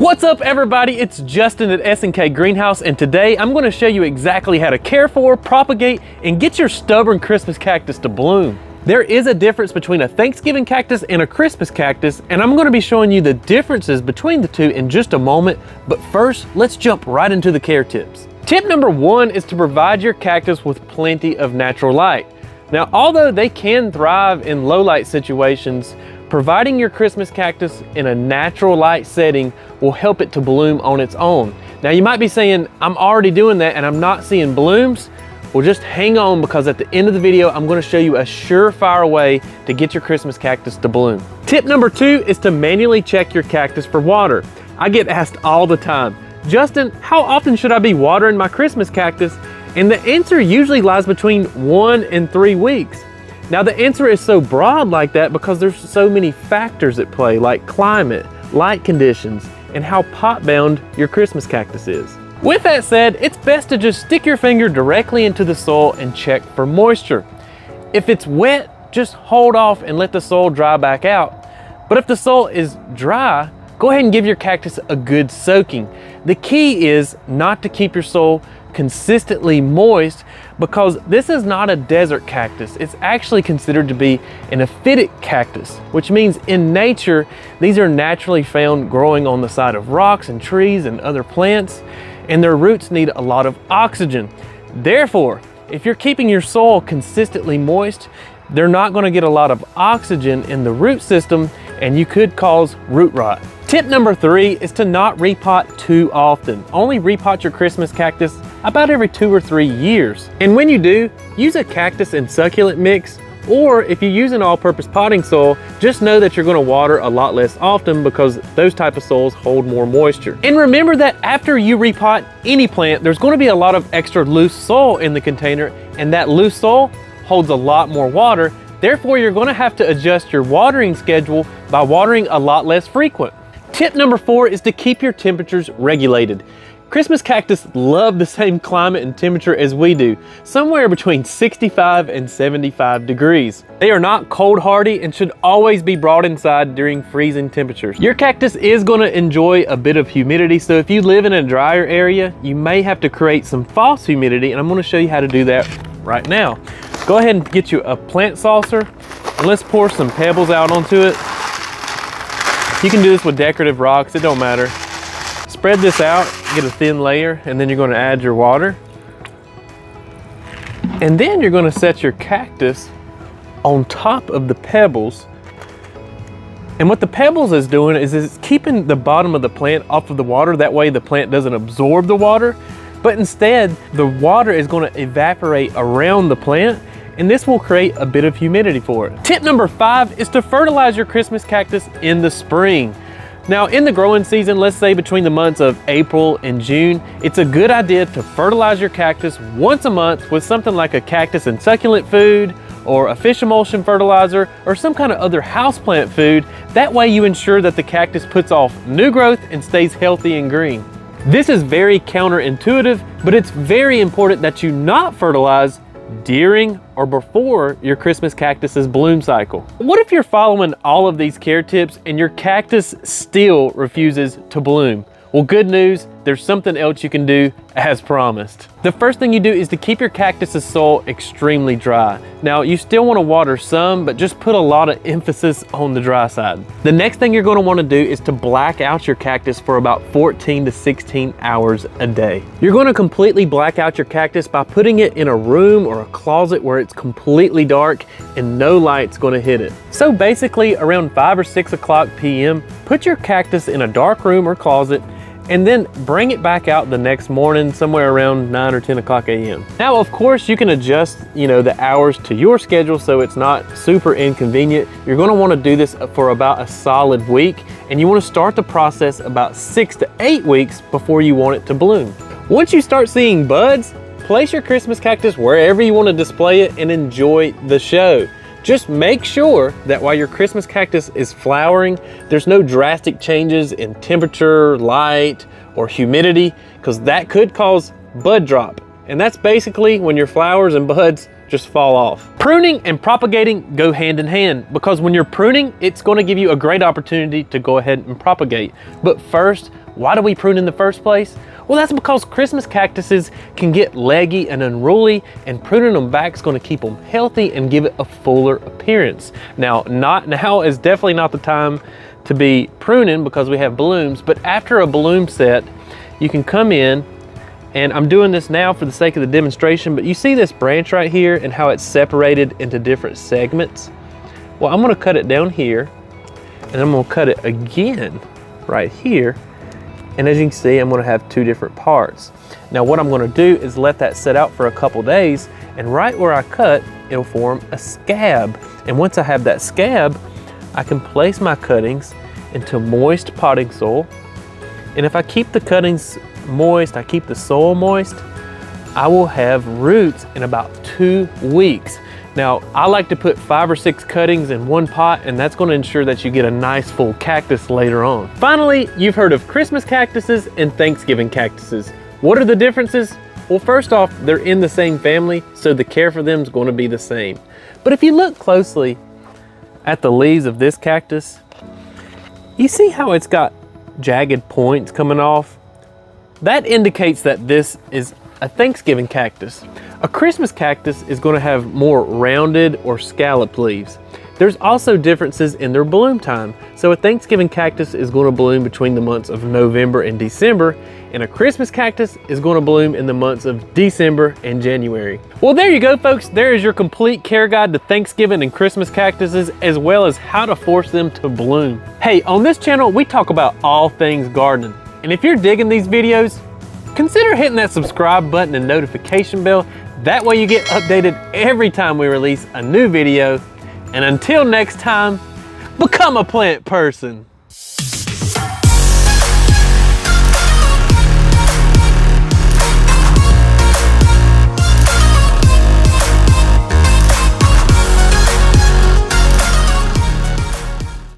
What's up everybody, it's Justin at S&K Greenhouse, and today I'm going to show you exactly how to care for, propagate, and get your stubborn Christmas cactus to bloom. There is a difference between a Thanksgiving cactus and a Christmas cactus, and I'm going to be showing you the differences between the two in just a moment, but first, let's jump right into the care tips. Tip number one is to provide your cactus with plenty of natural light. Now, although they can thrive in low light situations, providing your Christmas cactus in a natural light setting will help it to bloom on its own. Now you might be saying, I'm already doing that and I'm not seeing blooms. Well, just hang on, because at the end of the video, I'm going to show you a surefire way to get your Christmas cactus to bloom. Tip number two is to manually check your cactus for water. I get asked all the time, Justin, how often should I be watering my Christmas cactus? And the answer usually lies between 1 and 3 weeks. Now the answer is so broad like that because there's so many factors at play, like climate, light conditions, and how pot bound your Christmas cactus is. With that said, it's best to just stick your finger directly into the soil and check for moisture. If it's wet, just hold off and let the soil dry back out. But if the soil is dry, go ahead and give your cactus a good soaking. The key is not to keep your soil consistently moist, because this is not a desert cactus. It's actually considered to be an epiphytic cactus, which means in nature, these are naturally found growing on the side of rocks and trees and other plants, and their roots need a lot of oxygen. Therefore, if you're keeping your soil consistently moist, they're not going to get a lot of oxygen in the root system, and you could cause root rot. Tip number three is to not repot too often. Only repot your Christmas cactus about every 2 or 3 years. And when you do, use a cactus and succulent mix, or if you use an all-purpose potting soil, just know that you're going to water a lot less often because those type of soils hold more moisture. And remember that after you repot any plant, there's going to be a lot of extra loose soil in the container, and that loose soil holds a lot more water. Therefore, you're going to have to adjust your watering schedule by watering a lot less frequent. Tip number four is to keep your temperatures regulated. Christmas cactus love the same climate and temperature as we do, somewhere between 65 and 75 degrees. They are not cold hardy and should always be brought inside during freezing temperatures. Your cactus is going to enjoy a bit of humidity, so if you live in a drier area, you may have to create some false humidity, and I'm going to show you how to do that right now. Go ahead and get you a plant saucer, and let's pour some pebbles out onto it. You can do this with decorative rocks, it don't matter. Spread this out, get a thin layer, and then you're going to add your water. And then you're going to set your cactus on top of the pebbles. And what the pebbles is doing is it's keeping the bottom of the plant off of the water. That way the plant doesn't absorb the water, but instead the water is going to evaporate around the plant, and this will create a bit of humidity for it. Tip number five is to fertilize your Christmas cactus in the spring. Now in the growing season, let's say between the months of April and June, it's a good idea to fertilize your cactus once a month with something like a cactus and succulent food, or a fish emulsion fertilizer, or some kind of other houseplant food. That way you ensure that the cactus puts off new growth and stays healthy and green. This is very counterintuitive, but it's very important that you not fertilize during or before your Christmas cactus's bloom cycle. What if you're following all of these care tips and your cactus still refuses to bloom? Well, good news, there's something else you can do as promised. The first thing you do is to keep your cactus's soil extremely dry. Now, you still want to water some, but just put a lot of emphasis on the dry side. The next thing you're going to want to do is to black out your cactus for about 14 to 16 hours a day. You're going to completely black out your cactus by putting it in a room or a closet where it's completely dark and no light's going to hit it. So basically around 5 or 6 o'clock p.m., put your cactus in a dark room or closet, and then bring it back out the next morning somewhere around 9 or 10 o'clock a.m. Now, of course, you can adjust, the hours to your schedule so it's not super inconvenient. You're going to want to do this for about a solid week, and you want to start the process about 6 to 8 weeks before you want it to bloom. Once you start seeing buds, place your Christmas cactus wherever you want to display it and enjoy the show. Just make sure that while your Christmas cactus is flowering, there's no drastic changes in temperature, light, or humidity, because that could cause bud drop. And that's basically when your flowers and buds just fall off. Pruning and propagating go hand in hand because when you're pruning, it's going to give you a great opportunity to go ahead and propagate. But first, why do we prune in the first place? Well, that's because Christmas cactuses can get leggy and unruly, and pruning them back is going to keep them healthy and give it a fuller appearance. Now is definitely not the time to be pruning because we have blooms, but after a bloom set, you can come in, and I'm doing this now for the sake of the demonstration, but you see this branch right here and how it's separated into different segments? Well, I'm going to cut it down here, and I'm going to cut it again right here. And as you can see, I'm going to have two different parts. Now what I'm going to do is let that set out for a couple days, and right where I cut, it'll form a scab. And once I have that scab, I can place my cuttings into moist potting soil. And if I keep the cuttings moist, I keep the soil moist, I will have roots in about 2 weeks. Now, I like to put 5 or 6 cuttings in one pot, and that's going to ensure that you get a nice full cactus later on. Finally, you've heard of Christmas cactuses and Thanksgiving cactuses. What are the differences? Well, first off, they're in the same family, so the care for them is going to be the same. But if you look closely at the leaves of this cactus, you see how it's got jagged points coming off? That indicates that this is a Thanksgiving cactus. A Christmas cactus is going to have more rounded or scalloped leaves. There's also differences in their bloom time. So a Thanksgiving cactus is going to bloom between the months of November and December, and a Christmas cactus is going to bloom in the months of December and January. Well, there you go, folks. There is your complete care guide to Thanksgiving and Christmas cactuses, as well as how to force them to bloom. Hey, on this channel, we talk about all things gardening. And if you're digging these videos, consider hitting that subscribe button and notification bell. That way you get updated every time we release a new video. And until next time, become a plant person.